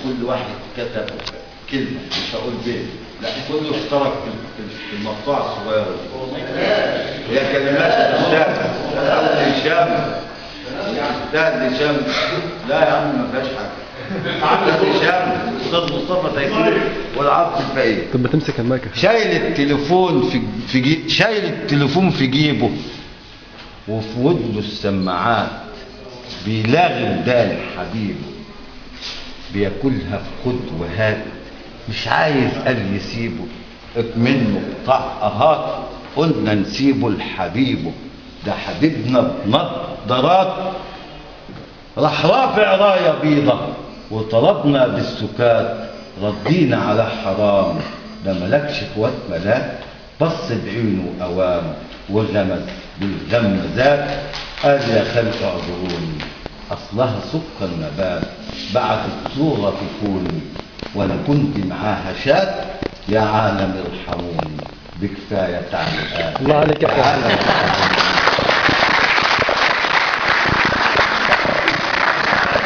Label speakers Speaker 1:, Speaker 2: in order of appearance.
Speaker 1: كل واحد كتب كلمة، مش هقول بيت، لا كله اشترك في المقطوعة الصغيرة دي. هي كلمات الأستاذ هشام. أستاذ هشام لا يا عم ما فيهاش حاجة. أستاذ هشام، أستاذ مصطفى تيسير والعبد الفقيه.
Speaker 2: طب ما تمسك المايك.
Speaker 1: شايل التليفون شايل التليفون في جيبه وفي ودنه السماعات، بيلاغي ودان حبيبه، بياكلها في خد وهات، مش عايز قال يسيبه منه قطع اهات. قلنا نسيبه لحبيبه، ده حبيبنا بنضارات، راح رافع رايه بيضه وطلبنا بالسكات، ردينا على حرام، ده ملكش اخوات ملاك، بص بعينه اوام وغمز بالغمزات، قال يا خلق اعذروني اصلها سكر نبات، بعتت صوره تكوني وانا كنت معاها شات، يا عالم ارحموني بكفايه تعليقات.
Speaker 2: الله عليك يا